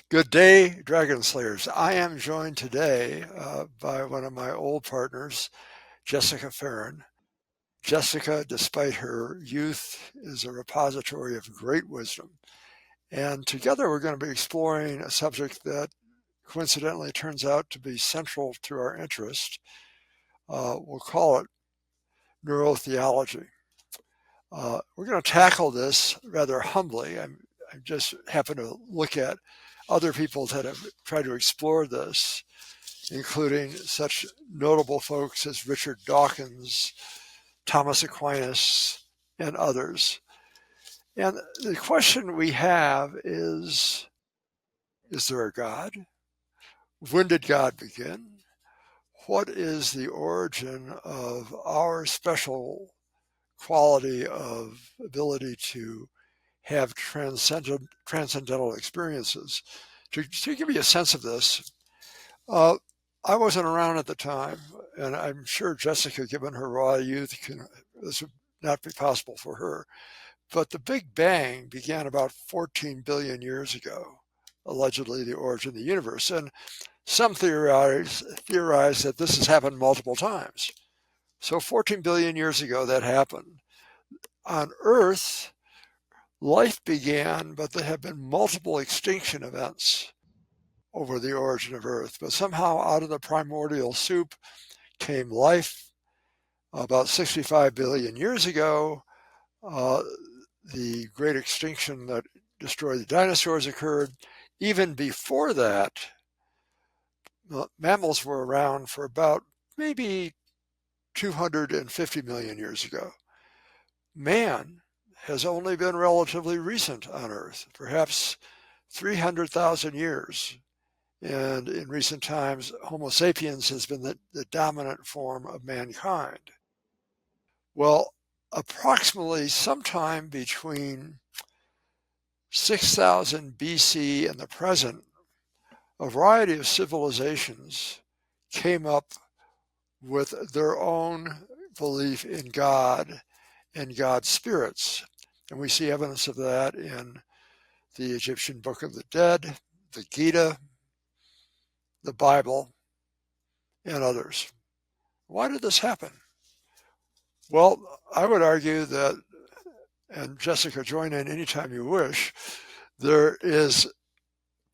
Good day, Dragon Slayers. I am joined today by one of my old partners, Jessica Ferrin. Jessica, despite her youth, is a repository of great wisdom. And together we're going to be exploring a subject that coincidentally turns out to be central to our interest. We'll call it neurotheology. We're going to tackle this rather humbly. I just happen to look at other people that have tried to explore this, including such notable folks as Richard Dawkins, Thomas Aquinas, and others. And the question we have is there a God? When did God begin? What is the origin of our special quality of ability to have transcendental experiences? To give you a sense of this, uh, I wasn't around at the time, and I'm sure Jessica, given her raw youth, this would not be possible for her. But the Big Bang began about 14 billion years ago, allegedly the origin of the universe. And some theorize that this has happened multiple times. So 14 billion years ago, that happened. On Earth, life began, but there have been multiple extinction events over the origin of Earth. But somehow, out of the primordial soup came life about 65 billion years ago. Uh, the great extinction that destroyed the dinosaurs occurred. Even before that, mammals were around for about maybe 250 million years ago. Man has only been relatively recent on Earth, perhaps 300,000 years. And in recent times, Homo sapiens has been the dominant form of mankind. Well, approximately sometime between 6,000 BC and the present, a variety of civilizations came up with their own belief in God and God's spirits. And we see evidence of that in the Egyptian Book of the Dead, the Gita, the Bible, and others. Why did this happen? Well, I would argue that, and Jessica, join in anytime you wish, there is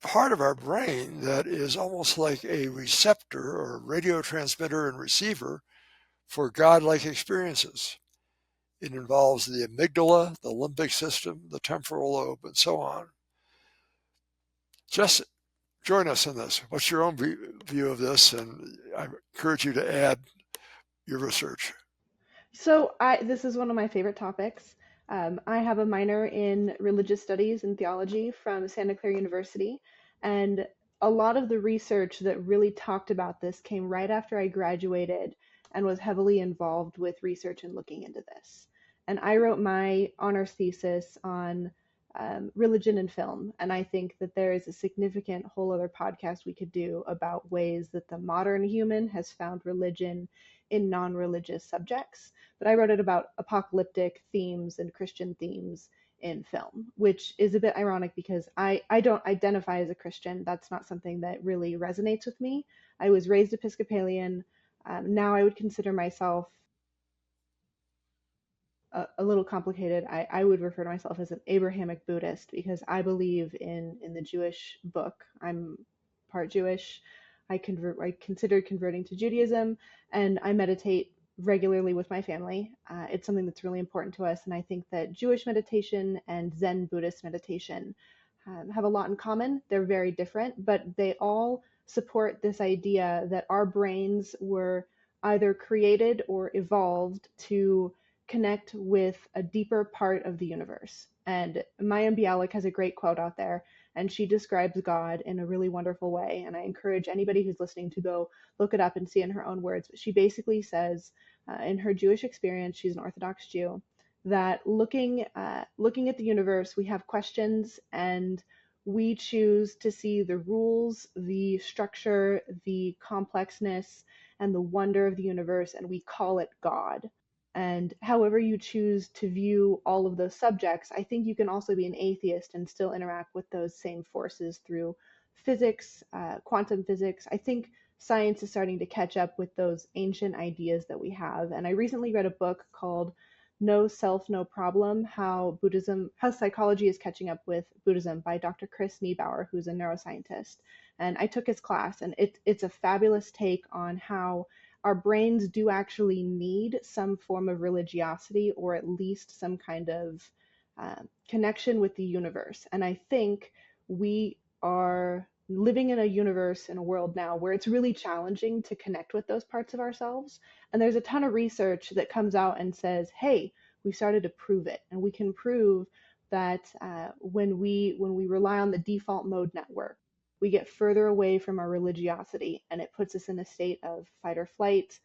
part of our brain that is almost like a receptor or radio transmitter and receiver for godlike experiences. It involves the amygdala, the limbic system, the temporal lobe, and so on. Just join us in this. What's your own view of this? And I encourage you to add your research. This is one of my favorite topics. I have a minor in religious studies and theology from Santa Clara University, and a lot of the research that really talked about this came right after I graduated and was heavily involved with research and looking into this. And I wrote my honors thesis on religion and film, and I think that there is a significant whole other podcast we could do about ways that the modern human has found religion in non-religious subjects, but I wrote it about apocalyptic themes and Christian themes in film, which is a bit ironic because I don't identify as a Christian. That's not something that really resonates with me. I was raised Episcopalian. Now I would consider myself a little complicated. I would refer to myself as an Abrahamic Buddhist because I believe in the Jewish book. I'm part Jewish. I considered converting to Judaism, and I meditate regularly with my family. It's something that's really important to us, and I think that Jewish meditation and Zen Buddhist meditation have a lot in common. They're very different, but they all support this idea that our brains were either created or evolved to connect with a deeper part of the universe. And Maya Bialik has a great quote out there, and she describes God in a really wonderful way. And I encourage anybody who's listening to go look it up and see it in her own words. But she basically says, in her Jewish experience, she's an Orthodox Jew, that looking at the universe, we have questions and we choose to see the rules, the structure, the complexness, and the wonder of the universe, and we call it God. And however you choose to view all of those subjects, I think you can also be an atheist and still interact with those same forces through physics, quantum physics. I think science is starting to catch up with those ancient ideas that we have. And I recently read a book called No Self, No Problem: How Psychology is Catching Up with Buddhism by Dr. Chris Niebauer, who's a neuroscientist. And I took his class, and it's a fabulous take on how our brains do actually need some form of religiosity, or at least some kind of connection with the universe. And I think we are living in a universe, in a world now where it's really challenging to connect with those parts of ourselves. And there's a ton of research that comes out and says, hey, we started to prove it, and we can prove that when we rely on the default mode network, we get further away from our religiosity, and it puts us in a state of fight or flight.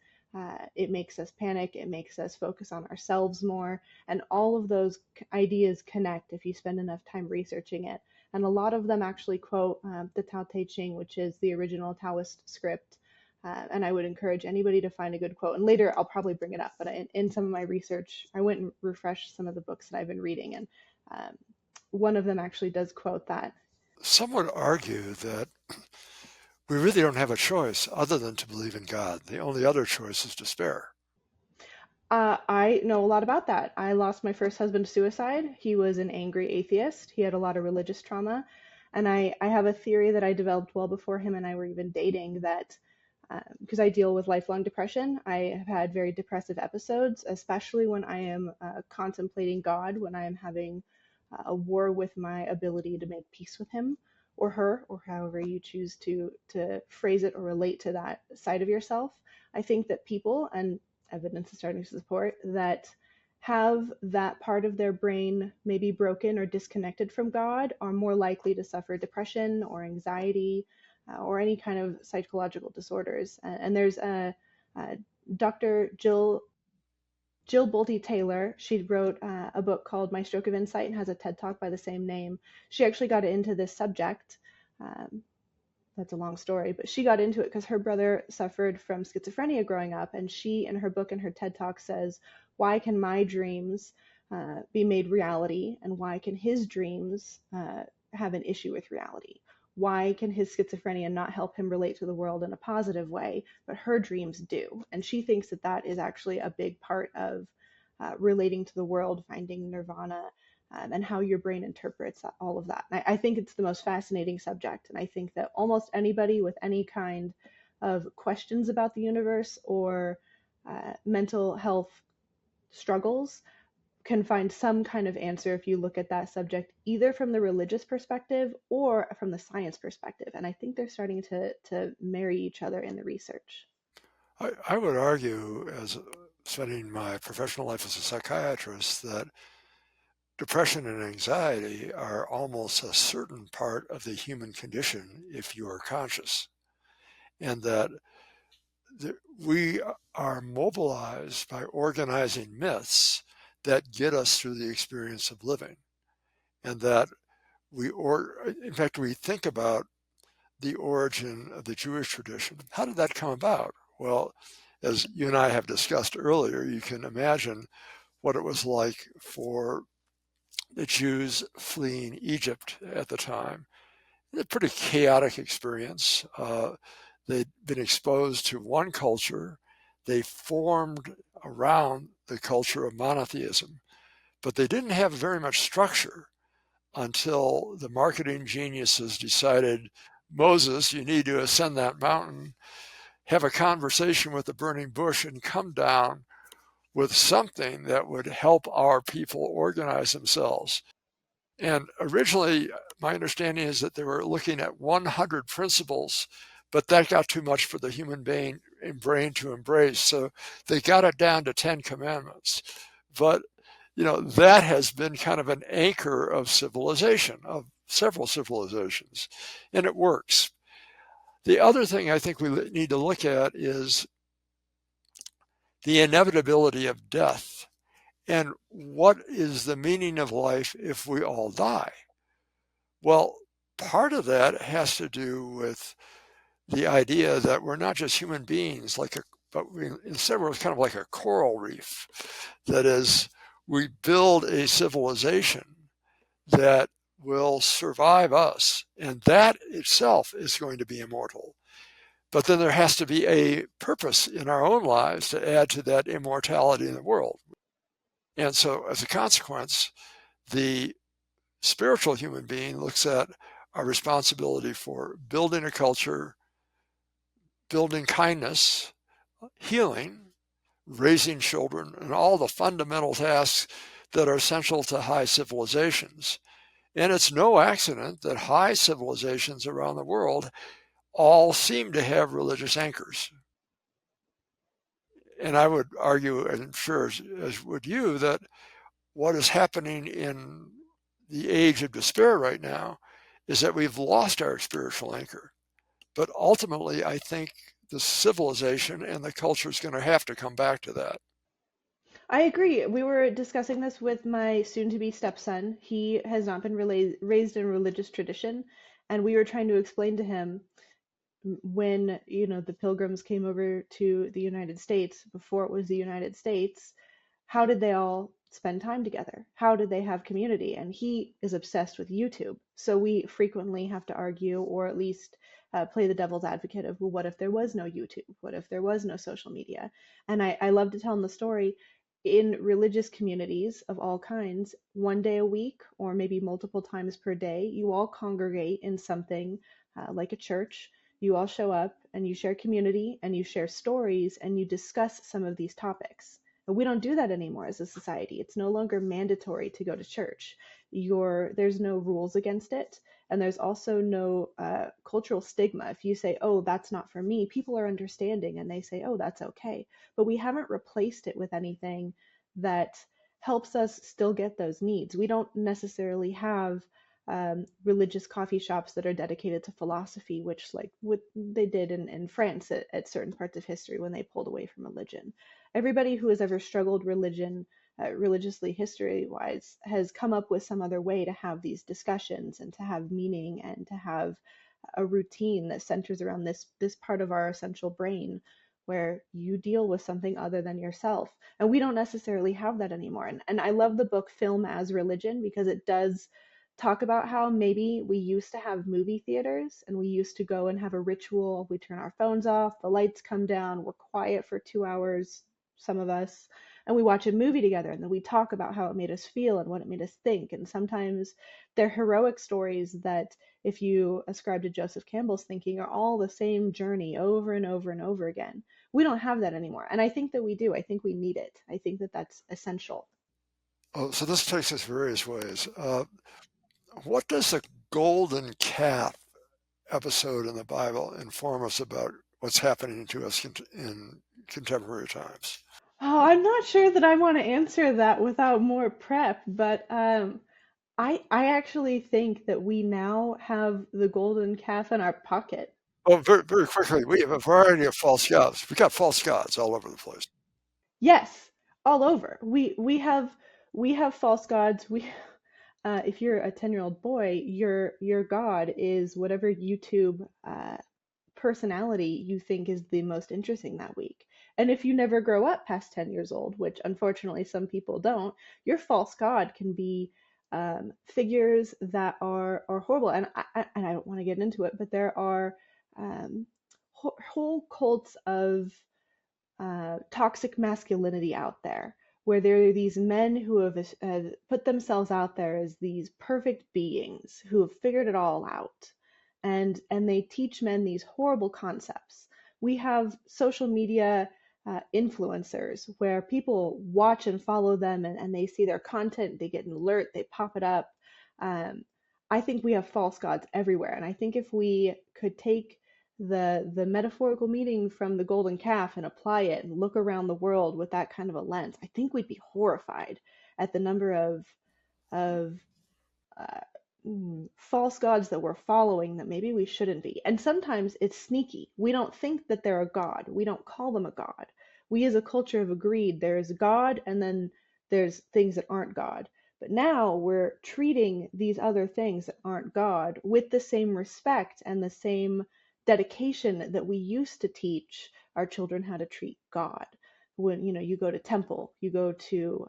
It makes us panic. It makes us focus on ourselves more. And all of those ideas connect if you spend enough time researching it. And a lot of them actually quote the Tao Te Ching, which is the original Taoist script. And I would encourage anybody to find a good quote. And later I'll probably bring it up. But in some of my research, I went and refreshed some of the books that I've been reading. And one of them actually does quote that. Some would argue that we really don't have a choice other than to believe in God. The only other choice is despair. I know a lot about that. I lost my first husband to suicide. He was an angry atheist. He had a lot of religious trauma. And I have a theory that I developed well before him and I were even dating, that because I deal with lifelong depression, I have had very depressive episodes, especially when I am contemplating God, when I am having a war with my ability to make peace with him or her, or however you choose to phrase it or relate to that side of yourself. I think that people, and evidence is starting to support, that have that part of their brain maybe broken or disconnected from God are more likely to suffer depression or anxiety or any kind of psychological disorders. And there's a Dr. Jill Bolte Taylor. She wrote a book called My Stroke of Insight and has a TED Talk by the same name. She actually got into this subject. Um, that's a long story, but she got into it because her brother suffered from schizophrenia growing up. And she, in her book and her TED Talk, says, why can my dreams be made reality? And why can his dreams have an issue with reality? Why can his schizophrenia not help him relate to the world in a positive way, but her dreams do? And she thinks that that is actually a big part of relating to the world, finding nirvana, and how your brain interprets all of that. And I think it's the most fascinating subject. And I think that almost anybody with any kind of questions about the universe or mental health struggles can find some kind of answer if you look at that subject, either from the religious perspective or from the science perspective. And I think they're starting to marry each other in the research. I would argue, as spending my professional life as a psychiatrist, that depression and anxiety are almost a certain part of the human condition if you are conscious, and that we are mobilized by organizing myths that get us through the experience of living, and that in fact, we think about the origin of the Jewish tradition. How did that come about? Well, as you and I have discussed earlier, you can imagine what it was like for the Jews fleeing Egypt at the time. It's a pretty chaotic experience. They'd been exposed to one culture. They formed around the culture of monotheism, but they didn't have very much structure until the marketing geniuses decided, Moses, you need to ascend that mountain, have a conversation with the burning bush, and come down with something that would help our people organize themselves. And originally, my understanding is that they were looking at 100 principles, but that got too much for the human brain to embrace. So they got it down to 10 commandments. But, that has been kind of an anchor of civilization, of several civilizations, and it works. The other thing I think we need to look at is the inevitability of death. And what is the meaning of life if we all die? Well, part of that has to do with the idea that we're not just human beings, but instead we're kind of like a coral reef. That is, we build a civilization that will survive us, and that itself is going to be immortal. But then there has to be a purpose in our own lives to add to that immortality in the world. And so, as a consequence, the spiritual human being looks at our responsibility for building a culture, building kindness, healing, raising children, and all the fundamental tasks that are essential to high civilizations. And it's no accident that high civilizations around the world all seem to have religious anchors. And I would argue, and I'm sure as would you, that what is happening in the age of despair right now is that we've lost our spiritual anchor. But ultimately, I think the civilization and the culture is going to have to come back to that. I agree. We were discussing this with my soon-to-be stepson. He has not been raised in religious tradition, and we were trying to explain to him when, the pilgrims came over to the United States, before it was the United States, how did they all spend time together? How did they have community? And he is obsessed with YouTube. So we frequently have to argue, or at least play the devil's advocate of, well, what if there was no YouTube? What if there was no social media? And I love to tell him the story. In religious communities of all kinds, one day a week, or maybe multiple times per day, you all congregate in something like a church. You all show up and you share community and you share stories and you discuss some of these topics. But we don't do that anymore as a society. It's no longer mandatory to go to church. There's no rules against it, and there's also no cultural stigma. If you say, "Oh, that's not for me," people are understanding and they say, "Oh, that's okay." But we haven't replaced it with anything that helps us still get those needs. We don't necessarily have religious coffee shops that are dedicated to philosophy, which like what they did in France at certain parts of history when they pulled away from religion. Everybody who has ever struggled religiously, history wise, has come up with some other way to have these discussions and to have meaning and to have a routine that centers around this part of our essential brain where you deal with something other than yourself. And we don't necessarily have that anymore. And I love the book Film as Religion because it does talk about how maybe we used to have movie theaters and we used to go and have a ritual. We turn our phones off, the lights come down, we're quiet for 2 hours, some of us, and we watch a movie together and then we talk about how it made us feel and what it made us think. And sometimes they're heroic stories that, if you ascribe to Joseph Campbell's thinking, are all the same journey over and over and over again. We don't have that anymore. And I think that we do. I think we need it. I think that that's essential. Oh, so this takes us various ways. What does the golden calf episode in the Bible inform us about what's happening to us in contemporary times? Oh, I'm not sure that I want to answer that without more prep, but I actually think that we now have the golden calf in our pocket. Well, very, very quickly, we have a variety of false gods. We got false gods all over the place. Yes, all over. We have false gods. We if you're a 10-year-old boy, your god is whatever YouTube personality you think is the most interesting that week. And if you never grow up past 10 years old, which unfortunately some people don't, your false god can be figures that are horrible. And I don't want to get into it, but there are um, whole cults of toxic masculinity out there, where there are these men who have put themselves out there as these perfect beings who have figured it all out, and they teach men these horrible concepts. We have social media influencers where people watch and follow them, and they see their content, they get an alert, they pop it up. Um, I think we have false gods everywhere, and I think if we could take the metaphorical meaning from the golden calf and apply it and look around the world with that kind of a lens, I think we'd be horrified at the number of uh, false gods that we're following that maybe we shouldn't be. And sometimes it's sneaky. We don't think that they're a god. We don't call them a god. We as a culture have agreed there's God and then there's things that aren't God. But now we're treating these other things that aren't God with the same respect and the same dedication that we used to teach our children how to treat God. When you go to temple, you go to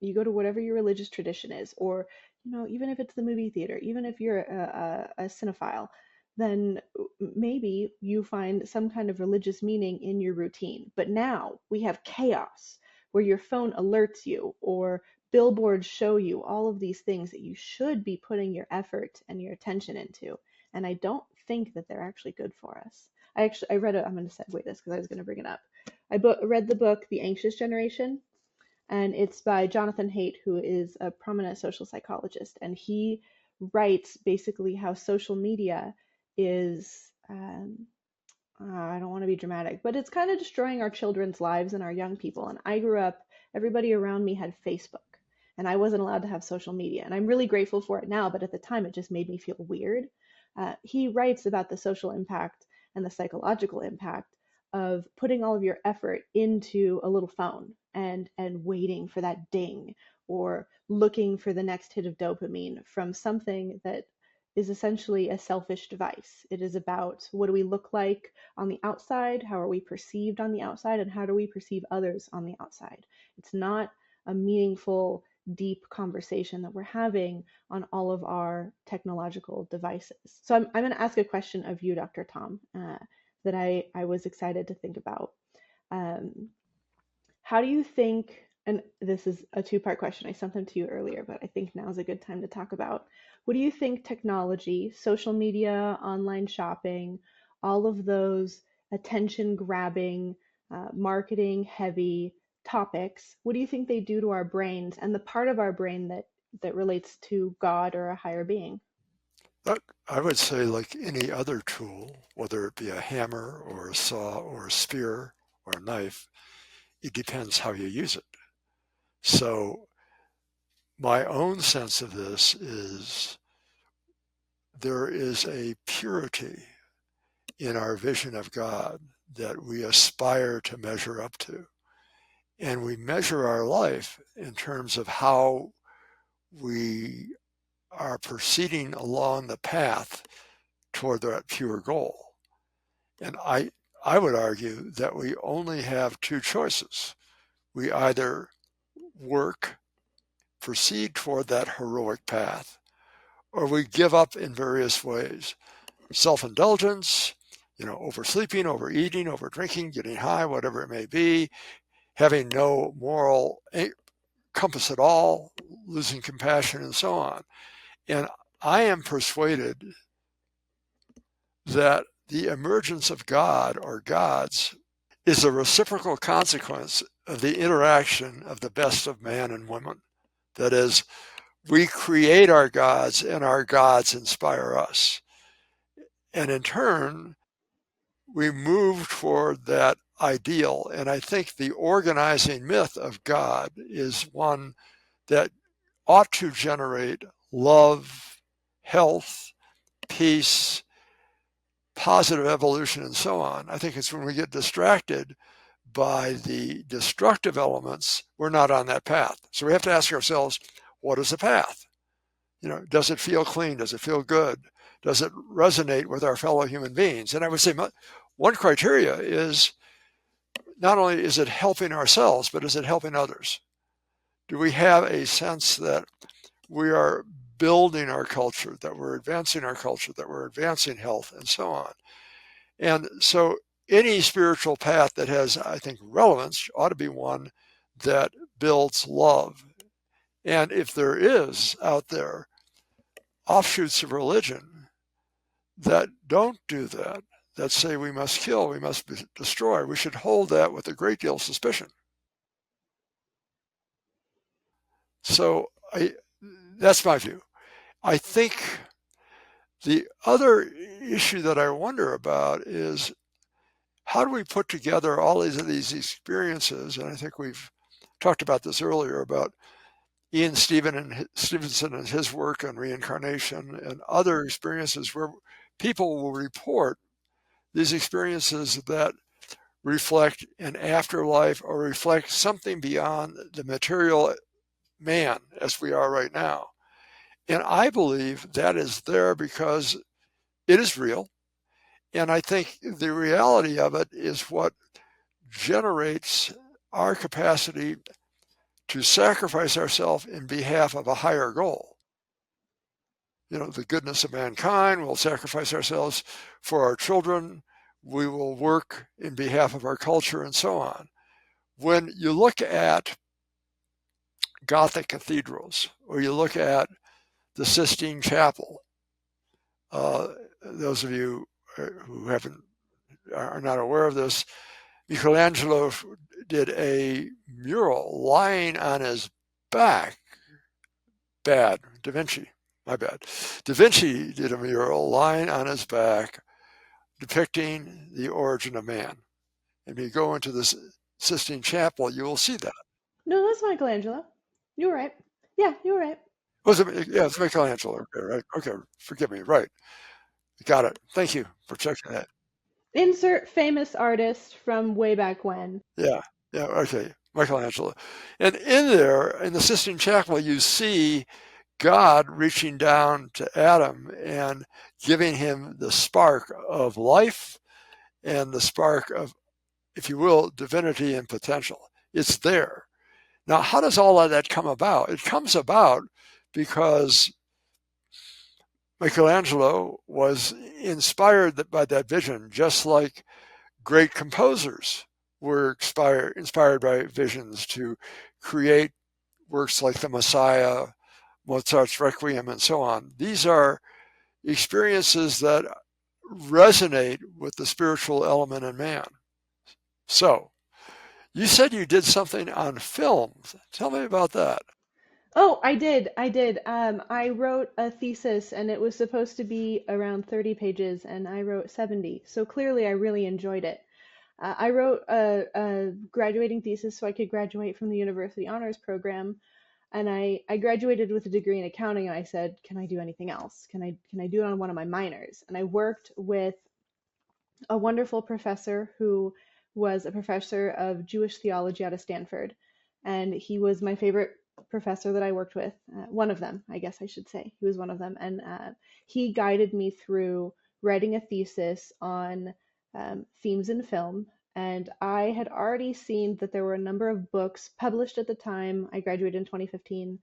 whatever your religious tradition is, or even if it's the movie theater, even if you're a cinephile, then maybe you find some kind of religious meaning in your routine. But now we have chaos where your phone alerts you or billboards show you all of these things that you should be putting your effort and your attention into. And I don't think that they're actually good for us. I read it. I'm going to segue this because I was going to bring it up. Read the book The Anxious Generation, and it's by Jonathan Haidt, who is a prominent social psychologist, and he writes basically how social media is I don't want to be dramatic, but it's kind of destroying our children's lives and our young people. And I grew up, everybody around me had Facebook, and I wasn't allowed to have social media. And I'm really grateful for it now, but at the time it just made me feel weird. He writes about the social impact and the psychological impact of putting all of your effort into a little phone and waiting for that ding or looking for the next hit of dopamine from something that is essentially a selfish device. It is about what do we look like on the outside, how are we perceived on the outside, and how do we perceive others on the outside. It's not a meaningful, deep conversation that we're having on all of our technological devices. So I'm going to ask a question of you, Dr. Tom, that I was excited to think about. Um, how do you think, and this is a two-part question, I sent them to you earlier, but I think now is a good time to talk about, what do you think technology, social media, online shopping, all of those attention grabbing, marketing heavy topics, what do you think they do to our brains and the part of our brain that relates to God or a higher being? That, I would say, like any other tool, whether it be a hammer or a saw or a spear or a knife, it depends how you use it. So my own sense of this is there is a purity in our vision of God that we aspire to measure up to. And we measure our life in terms of how we are proceeding along the path toward that pure goal. And I would argue that we only have two choices. We either work, proceed toward that heroic path, or we give up in various ways. Self-indulgence, oversleeping, overeating, overdrinking, getting high, whatever it may be, having no moral compass at all, losing compassion, and so on. And I am persuaded that the emergence of God or gods is a reciprocal consequence of the interaction of the best of man and woman. That is, we create our gods and our gods inspire us. And in turn, we move toward that ideal. And I think the organizing myth of God is one that ought to generate love, health, peace, positive evolution, and so on. I think it's when we get distracted by the destructive elements, we're not on that path. So we have to ask ourselves, what is the path? Does it feel clean? Does it feel good? Does it resonate with our fellow human beings? And I would say one criteria is not only is it helping ourselves, but is it helping others? Do we have a sense that we are building our culture, that we're advancing our culture, that we're advancing health, and so on? And so any spiritual path that has, I think, relevance ought to be one that builds love. And if there is out there offshoots of religion that don't do that, that say we must kill, we must destroy, we should hold that with a great deal of suspicion. So that's my view. I think the other issue that I wonder about is how do we put together all these experiences? And I think we've talked about this earlier about Ian Stevenson and his work on reincarnation and other experiences where people will report these experiences that reflect an afterlife or reflect something beyond the material man as we are right now. And I believe that is there because it is real. And I think the reality of it is what generates our capacity to sacrifice ourselves in behalf of a higher goal. the goodness of mankind. We'll sacrifice ourselves for our children. We will work in behalf of our culture and so on. When you look at Gothic cathedrals, or you look at the Sistine Chapel, uh, those of you who are not aware of this, Michelangelo did a mural lying on his back. Bad. Da Vinci. My bad. Da Vinci did a mural lying on his back depicting the origin of man. If you go into the Sistine Chapel, you will see that. No, that's Michelangelo. You were right. Yeah, you were right. Was it? Yeah, it's Michelangelo. Okay, right. Okay, forgive me. Right. Got it. Thank you for checking that. Insert famous artist from way back when. Yeah. Yeah. Okay. Michelangelo. And in there, in the Sistine Chapel, you see God reaching down to Adam and giving him the spark of life and the spark of, if you will, divinity and potential. It's there. Now, how does all of that come about? It comes about because Michelangelo was inspired by that vision, just like great composers were inspired by visions to create works like the Messiah, Mozart's Requiem, and so on. These are experiences that resonate with the spiritual element in man. So, you said you did something on film. Tell me about that. Oh, I did. I did. I wrote a thesis and it was supposed to be around 30 pages and I wrote 70. So clearly I really enjoyed it. I wrote a graduating thesis so I could graduate from the university honors program. And I graduated with a degree in accounting and I said, can I do anything else? Can I do it on one of my minors? And I worked with a wonderful professor who was a professor of Jewish theology out of Stanford. And he was my favorite professor that I worked with. One of them, I guess I should say. He was one of them. And he guided me through writing a thesis on themes in film. And I had already seen that there were a number of books published at the time. I graduated in 2015,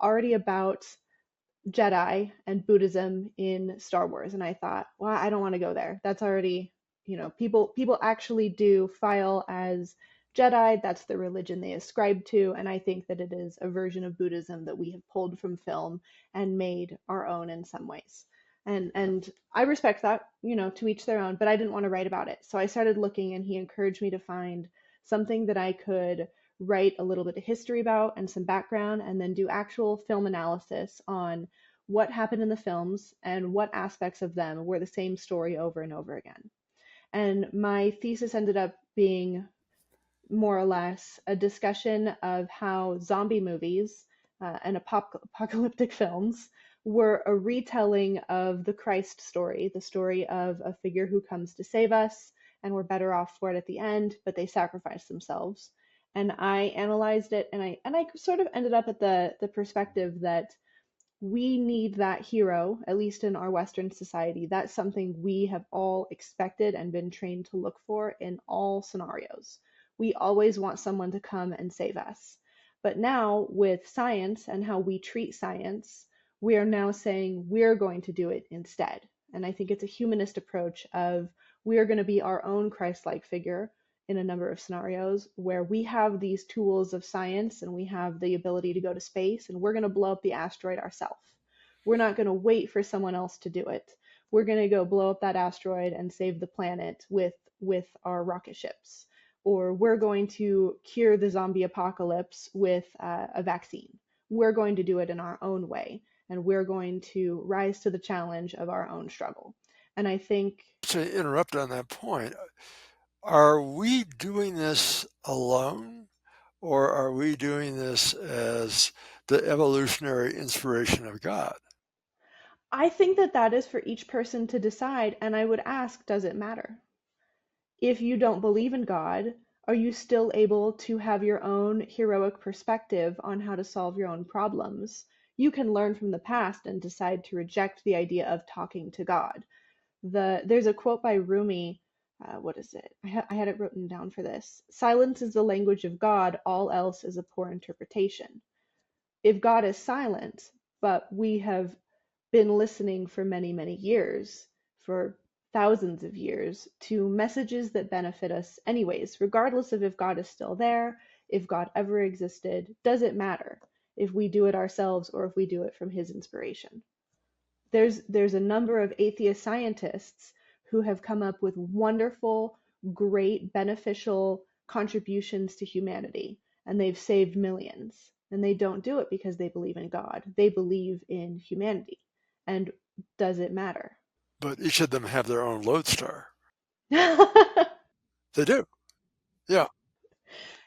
already about Jedi and Buddhism in Star Wars, and I thought, well, I don't want to go there. That's already, people actually do file as Jedi. That's the religion they ascribe to, and I think that it is a version of Buddhism that we have pulled from film and made our own in some ways. And I respect that, to each their own, but I didn't want to write about it. So I started looking and he encouraged me to find something that I could write a little bit of history about and some background and then do actual film analysis on what happened in the films and what aspects of them were the same story over and over again. And my thesis ended up being more or less a discussion of how zombie movies and apocalyptic films were a retelling of the Christ story, the story of a figure who comes to save us and we're better off for it at the end, but they sacrifice themselves. And I analyzed it and I sort of ended up at the perspective that we need that hero, at least in our Western society. That's something we have all expected and been trained to look for in all scenarios. We always want someone to come and save us. But now, with science and how we treat science, we are now saying we're going to do it instead. And I think it's a humanist approach of we are going to be our own Christ like figure in a number of scenarios where we have these tools of science and we have the ability to go to space and we're going to blow up the asteroid ourselves. We're not going to wait for someone else to do it. We're going to go blow up that asteroid and save the planet with our rocket ships. Or we're going to cure the zombie apocalypse with a vaccine. We're going to do it in our own way and we're going to rise to the challenge of our own struggle. And I think To interrupt on that point, are we doing this alone, or are we doing this as the evolutionary inspiration of God? I think that that is for each person to decide. And I would ask, does it matter? If you don't believe in God, are you still able to have your own heroic perspective on how to solve your own problems? You can learn from the past and decide to reject the idea of talking to God. There's a quote by Rumi. What is it? I had it written down for this. Silence is the language of God. All else is a poor interpretation. If God is silent, but we have been listening for many, many years, for thousands of years, to messages that benefit us anyways, regardless of if God is still there, if God ever existed, doesn't matter if we do it ourselves or if we do it from his inspiration. There's a number of atheist scientists who have come up with wonderful, great, beneficial contributions to humanity, and they've saved millions. And they don't do it because they believe in God. They believe in humanity. And does it matter? But each of them have their own lodestar. They do. Yeah.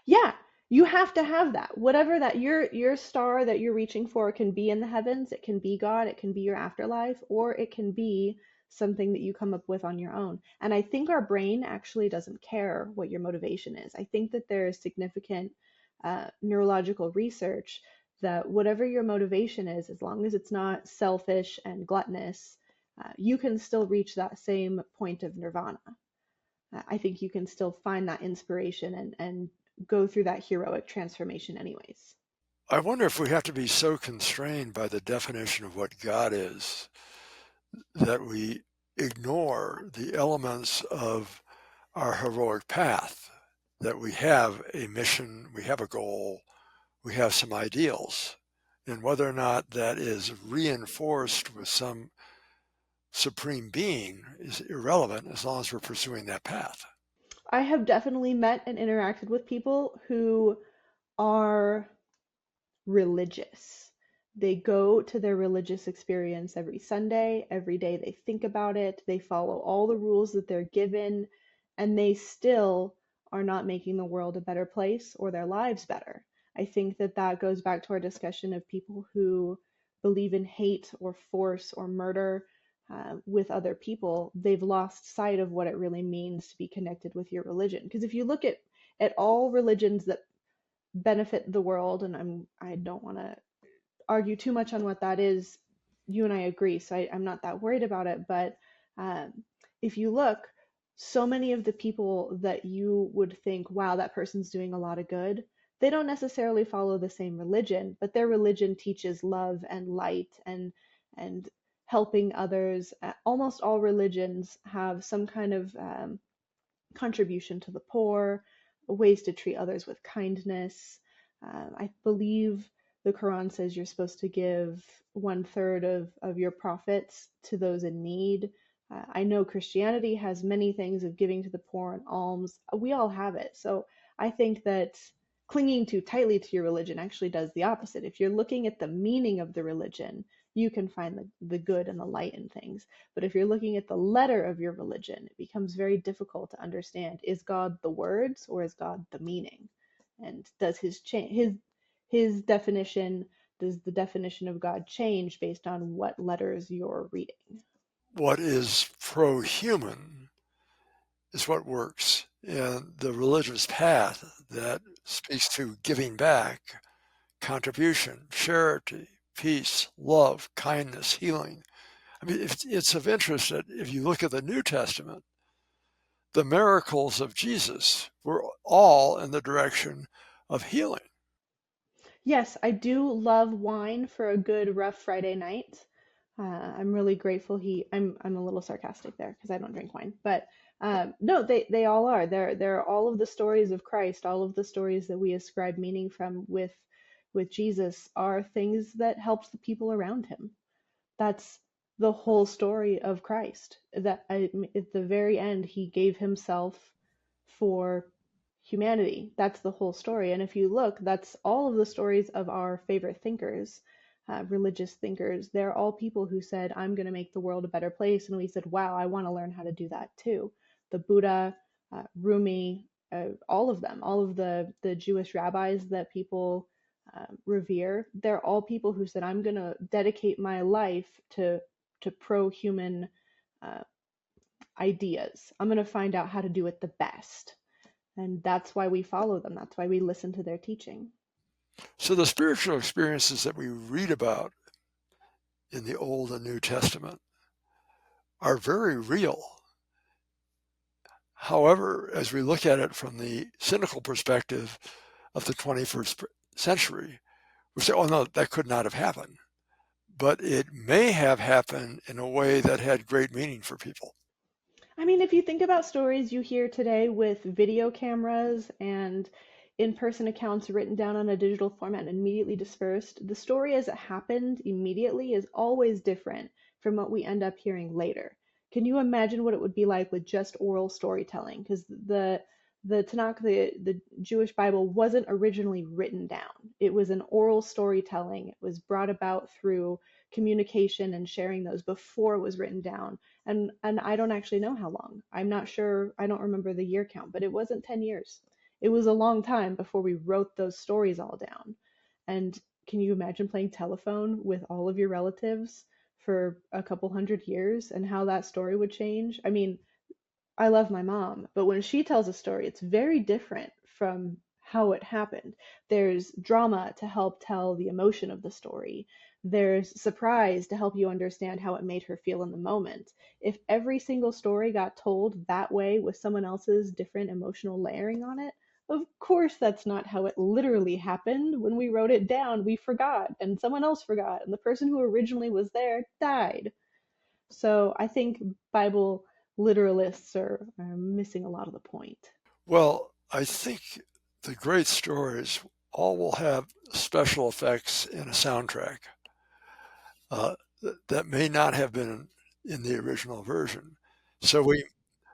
Yeah, you have to have that. Whatever that your star that you're reaching for can be in the heavens, it can be God, it can be your afterlife, or it can be something that you come up with on your own. And I think our brain actually doesn't care what your motivation is. I think that there is significant neurological research that whatever your motivation is, as long as it's not selfish and gluttonous, you can still reach that same point of nirvana. I think you can still find that inspiration and go through that heroic transformation anyways. I wonder if we have to be so constrained by the definition of what God is that we ignore the elements of our heroic path, that we have a mission, we have a goal, we have some ideals. And whether or not that is reinforced with some supreme being is irrelevant as long as we're pursuing that path. I have definitely met and interacted with people who are religious. They go to their religious experience every Sunday, every day they think about it, they follow all the rules that they're given, and they still are not making the world a better place or their lives better. I think that that goes back to our discussion of people who believe in hate or force or murder with other people. They've lost sight of what it really means to be connected with your religion. Because if you look at all religions that benefit the world, and I don't want to argue too much on what that is. You and I agree, so I'm not that worried about it. But um, if you look, so many of the people that you would think, wow, that person's doing a lot of good, they don't necessarily follow the same religion, but their religion teaches love and light and helping others. Almost all religions have some kind of contribution to the poor, ways to treat others with kindness. I believe the Quran says you're supposed to give 1/3 of your profits to those in need. I know Christianity has many things of giving to the poor and alms. We all have it. So I think that clinging too tightly to your religion actually does the opposite. If you're looking at the meaning of the religion, you can find the good and the light in things. But if you're looking at the letter of your religion, it becomes very difficult to understand. Is God the words or is God the meaning? And does his definition, does the definition of God change based on what letters you're reading? What is pro-human is what works. And the religious path that speaks to giving back, contribution, charity, peace, love, kindness, healing. I mean, it's of interest that if you look at the New Testament, the miracles of Jesus were all in the direction of healing. Yes, I do love wine for a good rough Friday night. I'm really grateful I'm a little sarcastic there because I don't drink wine, but no, they all are. They're all of the stories of Christ, all of the stories that we ascribe meaning from with Jesus are things that helps the people around him. That's the whole story of Christ. That at the very end, he gave himself for humanity. That's the whole story. And if you look, that's all of the stories of our favorite thinkers, religious thinkers. They're all people who said, I'm going to make the world a better place. And we said, wow, I want to learn how to do that too. The Buddha, Rumi, all of them, all of the Jewish rabbis that people revere, they're all people who said, I'm going to dedicate my life to pro-human uh, ideas. I'm going to find out how to do it the best. And that's why we follow them. That's why we listen to their teaching. So the spiritual experiences that we read about in the Old and New Testament are very real. However, as we look at it from the cynical perspective of the 21st century, we say, oh no, that could not have happened. but it may have happened in a way that had great meaning for people. I mean, if you think about stories you hear today with video cameras and in-person accounts written down on a digital format and immediately dispersed, the story as it happened immediately is always different from what we end up hearing later. Can you imagine what it would be like with just oral storytelling? Because the Tanakh, the Jewish Bible, wasn't originally written down. It was an oral storytelling. It was brought about through communication and sharing those before it was written down, and I don't actually know how long. I'm not sure. I don't remember the year count, but it wasn't 10 years. It was a long time before we wrote those stories all down. And can you imagine playing telephone with all of your relatives for a couple hundred years and how that story would change? I mean, I love my mom, but when she tells a story, it's very different from how it happened. There's drama to help tell the emotion of the story. There's surprise to help you understand how it made her feel in the moment. If every single story got told that way with someone else's different emotional layering on it, of course that's not how it literally happened. When we wrote it down, we forgot, and someone else forgot, and the person who originally was there died. So I think Bible literalists are missing a lot of the point. Well, I think the great stories all will have special effects in a soundtrack uh, that may not have been in the original version. So we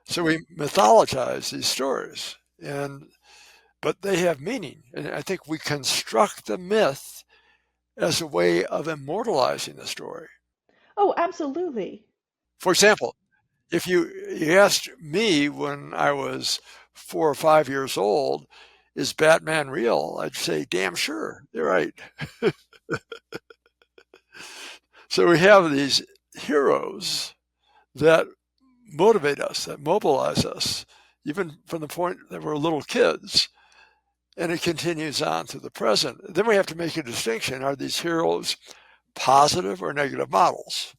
mythologize these stories, and but they have meaning, and I think we construct the myth as a way of immortalizing the story. Oh, absolutely. For example, if you asked me when I was 4 or 5 years old, is Batman real? I'd say, damn sure, you're right. So we have these heroes that motivate us, that mobilize us, even from the point that we're little kids. And it continues on to the present. Then we have to make a distinction. Are these heroes positive or negative models?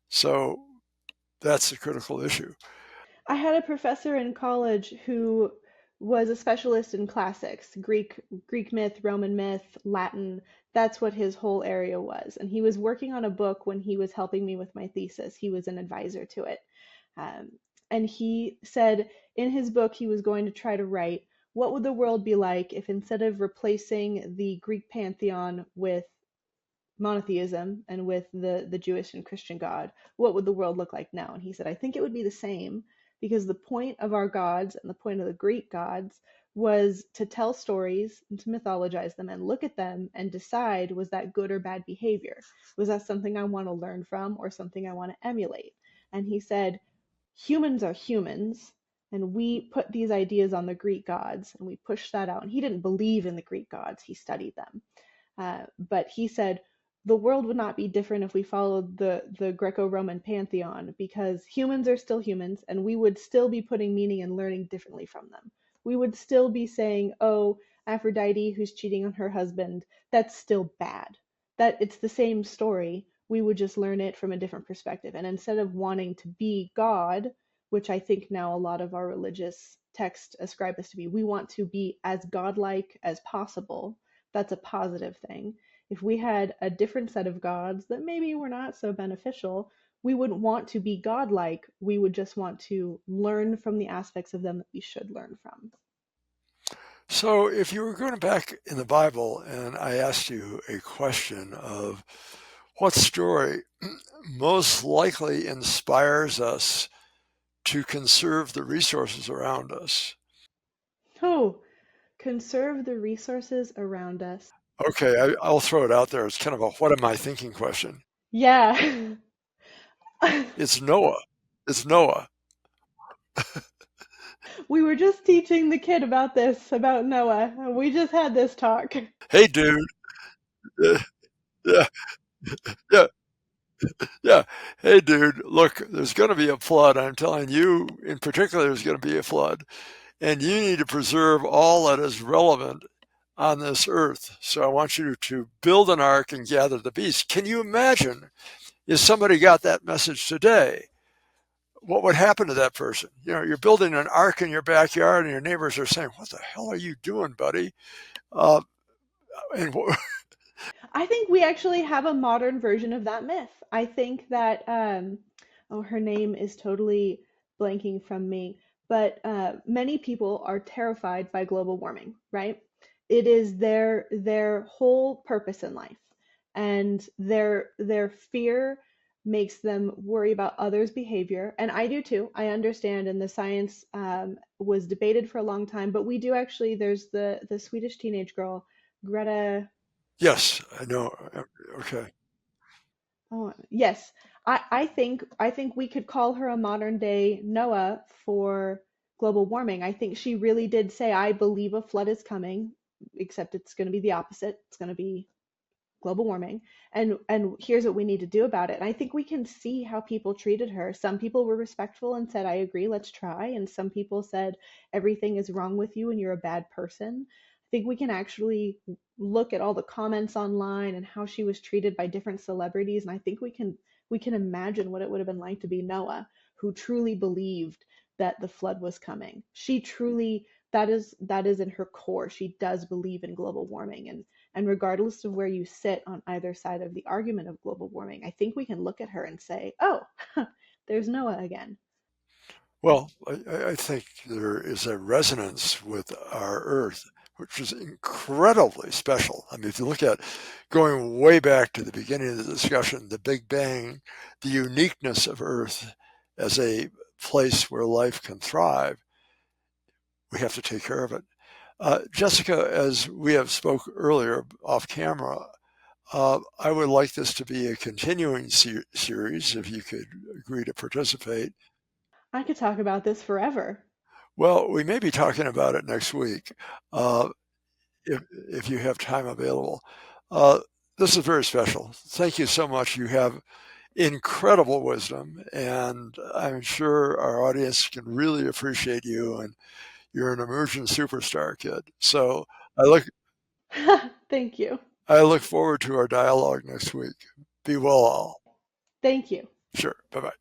So that's the critical issue. I had a professor in college who was a specialist in classics, Greek myth, Roman myth, Latin. That's what his whole area was. And he was working on a book when he was helping me with my thesis. He was an advisor to it. Um, and he said in his book he was going to try to write what would the world be like if instead of replacing the Greek pantheon with monotheism and with the Jewish and Christian God, what would the world look like now? And he said, I think it would be the same because the point of our gods and the point of the Greek gods was to tell stories and to mythologize them and look at them and decide, was that good or bad behavior? Was that something I want to learn from or something I want to emulate? And he said, humans are humans, and we put these ideas on the Greek gods and we push that out. And he didn't believe in the Greek gods, he studied them. But he said the world would not be different if we followed the Greco-Roman pantheon because humans are still humans and we would still be putting meaning and learning differently from them. We would still be saying, oh, Aphrodite who's cheating on her husband, that's still bad. That it's the same story. We would just learn it from a different perspective. And instead of wanting to be God, which I think now a lot of our religious texts ascribe us to be, we want to be as godlike as possible. That's a positive thing. If we had a different set of gods that maybe were not so beneficial, we wouldn't want to be godlike. We would just want to learn from the aspects of them that we should learn from. So if you were going back in the Bible and I asked you a question of what story most likely inspires us to conserve the resources around us? Oh, conserve the resources around us. Okay, I'll throw it out there. It's kind of a what am I thinking question. Yeah. It's Noah. It's Noah. We were just teaching the kid about this, about Noah. We just had this talk. Hey, dude. Yeah, yeah, yeah, yeah. Hey, dude. Look, there's going to be a flood. I'm telling you, in particular, there's going to be a flood, and you need to preserve all that is relevant on this earth. So I want you to build an ark and gather the beasts. Can you imagine if somebody got that message today? What would happen to that person? You know, you're building an ark in your backyard, and your neighbors are saying, "What the hell are you doing, buddy?" Uh, and I think we actually have a modern version of that myth. I think that, oh, her name is totally blanking from me, but many people are terrified by global warming, right? It is their whole purpose in life, and their fear makes them worry about others' behavior. And I do too. I understand, and the science was debated for a long time, but we do actually. There's the Swedish teenage girl, Greta. Yes, I know. Okay. Oh, yes. I think we could call her a modern day Noah for global warming. I think she really did say, I believe a flood is coming, except it's going to be the opposite. It's going to be global warming, and here's what we need to do about it. And I think we can see how people treated her. Some people were respectful and said, I agree, let's try, and some people said, everything is wrong with you and you're a bad person. I think we can actually look at all the comments online and how she was treated by different celebrities, and I think we can imagine what it would have been like to be Noah, who truly believed that the flood was coming. She truly, that is in her core. She does believe in global warming, and regardless of where you sit on either side of the argument of global warming, I think we can look at her and say, oh, there's Noah again. Well, I think there is a resonance with our Earth, which is incredibly special. I mean, if you look at going way back to the beginning of the discussion, the Big Bang, the uniqueness of Earth as a place where life can thrive, we have to take care of it. Jessica, as we have spoke earlier off camera, I would like this to be a continuing series if you could agree to participate. I could talk about this forever. Well, we may be talking about it next week uh, if you have time available. Uh, this is very special. Thank you so much. You have incredible wisdom, and I'm sure our audience can really appreciate you. And you're an emerging superstar, kid. So I look Thank you. I look forward to our dialogue next week. Be well, all. Thank you. Sure. Bye bye.